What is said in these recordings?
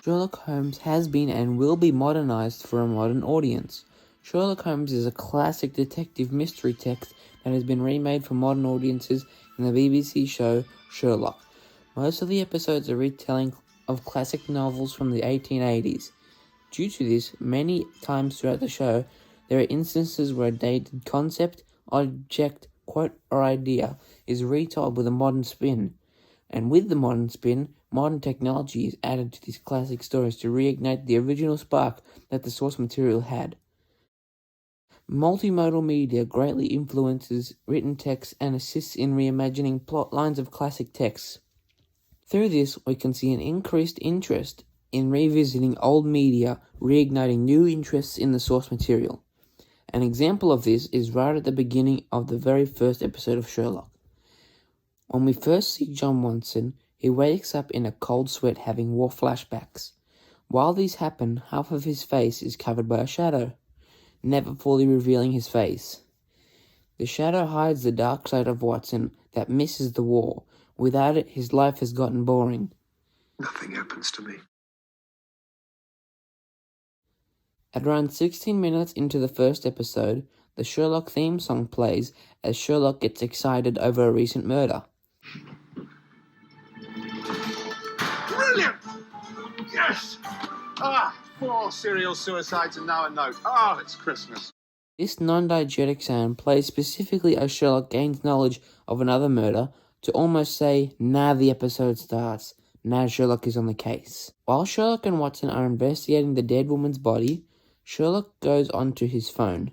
Sherlock Holmes has been and will be modernized for a modern audience. Sherlock Holmes is a classic detective mystery text that has been remade for modern audiences in the BBC show Sherlock. Most of the episodes are retelling of classic novels from the 1880s. Due to this, many times throughout the show, there are instances where a dated concept, object, quote, or idea is retold with a modern spin. And with the modern spin, modern technology is added to these classic stories to reignite the original spark that the source material had. Multimodal media greatly influences written text and assists in reimagining plot lines of classic texts. Through this, we can see an increased interest in revisiting old media, reigniting new interests in the source material. An example of this is right at the beginning of the very first episode of Sherlock. When we first see John Watson, he wakes up in a cold sweat having war flashbacks. While these happen, half of his face is covered by a shadow, never fully revealing his face. The shadow hides the dark side of Watson that misses the war. Without it, his life has gotten boring. Nothing happens to me. At around 16 minutes into the first episode, the Sherlock theme song plays as Sherlock gets excited over a recent murder. Brilliant! Yes! 4 serial suicides and now a note. It's Christmas. This non-diegetic sound plays specifically as Sherlock gains knowledge of another murder to almost say, now the episode starts, now Sherlock is on the case. While Sherlock and Watson are investigating the dead woman's body, Sherlock goes onto his phone.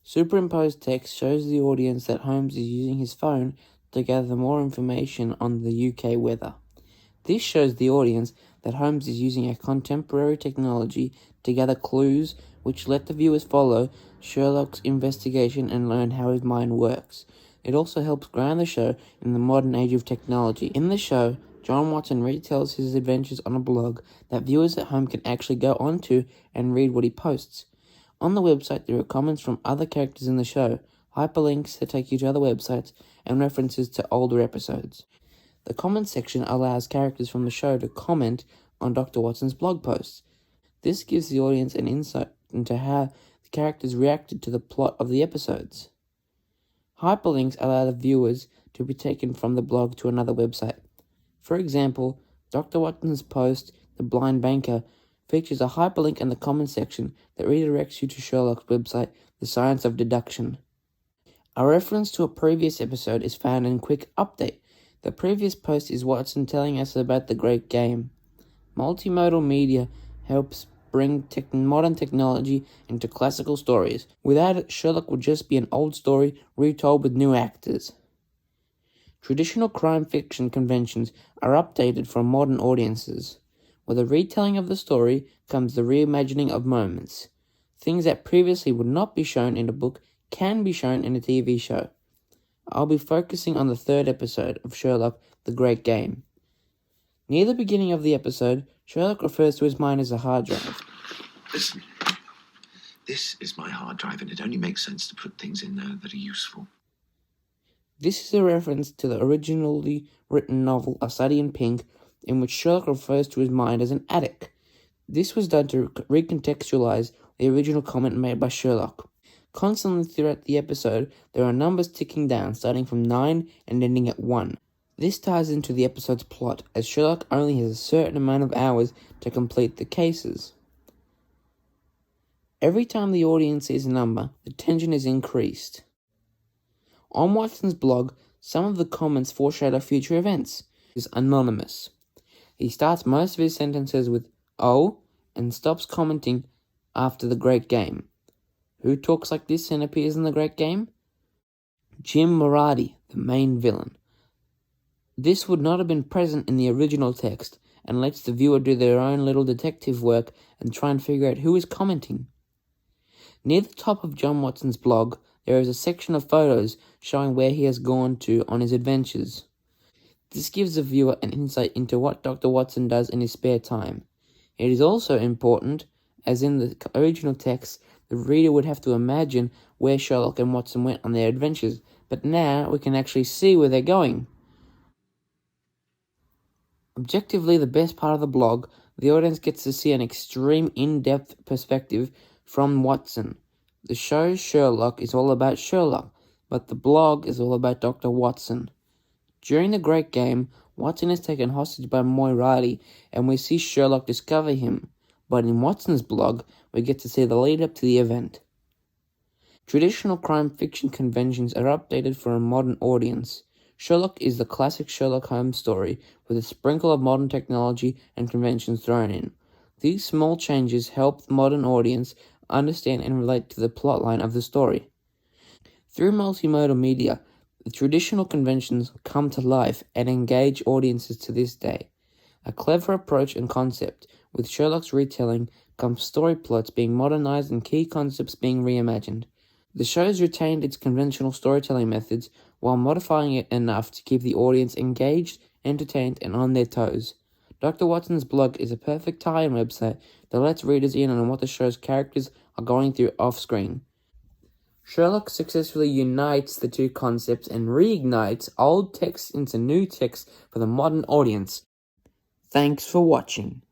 Superimposed text shows the audience that Holmes is using his phone to gather more information on the UK weather. This shows the audience that Holmes is using a contemporary technology to gather clues which let the viewers follow Sherlock's investigation and learn how his mind works. It also helps ground the show in the modern age of technology. In the show, John Watson retells his adventures on a blog that viewers at home can actually go onto and read what he posts. On the website, there are comments from other characters in the show, hyperlinks that take you to other websites, and references to older episodes. The comments section allows characters from the show to comment on Dr. Watson's blog posts. This gives the audience an insight into how the characters reacted to the plot of the episodes. Hyperlinks allow the viewers to be taken from the blog to another website. For example, Dr. Watson's post, The Blind Banker, features a hyperlink in the comments section that redirects you to Sherlock's website, The Science of Deduction. A reference to a previous episode is found in Quick Update. The previous post is Watson telling us about the Great Game. Multimodal media helps bring modern technology into classical stories. Without it, Sherlock would just be an old story retold with new actors. Traditional crime fiction conventions are updated for modern audiences. With a retelling of the story comes the reimagining of moments. Things that previously would not be shown in a book can be shown in a TV show. I'll be focusing on the third episode of Sherlock, The Great Game. Near the beginning of the episode, Sherlock refers to his mind as a hard drive. Listen, this is my hard drive, and it only makes sense to put things in there that are useful. This is a reference to the originally written novel A Study in Pink, in which Sherlock refers to his mind as an attic. This was done to recontextualize the original comment made by Sherlock. Constantly throughout the episode, there are numbers ticking down, starting from 9 and ending at 1. This ties into the episode's plot, as Sherlock only has a certain amount of hours to complete the cases. Every time the audience sees a number, the tension is increased. On Watson's blog, some of the comments foreshadow future events. He is anonymous. He starts most of his sentences with "oh" and stops commenting after the Great Game. Who talks like this and appears in the Great Game? Jim Morarty, the main villain. This would not have been present in the original text and lets the viewer do their own little detective work and try and figure out who is commenting. Near the top of John Watson's blog, there is a section of photos showing where he has gone to on his adventures. This gives the viewer an insight into what Dr. Watson does in his spare time. It is also important, as in the original text, the reader would have to imagine where Sherlock and Watson went on their adventures, but now we can actually see where they're going. Objectively, the best part of the blog, the audience gets to see an extreme in-depth perspective from Watson. The show Sherlock is all about Sherlock, but the blog is all about Dr. Watson. During the Great Game, Watson is taken hostage by Moriarty, and we see Sherlock discover him. But in Watson's blog, we get to see the lead-up to the event. Traditional crime fiction conventions are updated for a modern audience. Sherlock is the classic Sherlock Holmes story, with a sprinkle of modern technology and conventions thrown in. These small changes help the modern audience understand and relate to the plotline of the story. Through multimodal media, the traditional conventions come to life and engage audiences to this day. A clever approach and concept. With Sherlock's retelling comes story plots being modernized and key concepts being reimagined. The show's retained its conventional storytelling methods while modifying it enough to keep the audience engaged, entertained, and on their toes. Dr. Watson's blog is a perfect tie-in website that lets readers in on what the show's characters are going through off-screen. Sherlock successfully unites the two concepts and reignites old texts into new texts for the modern audience. Thanks for watching.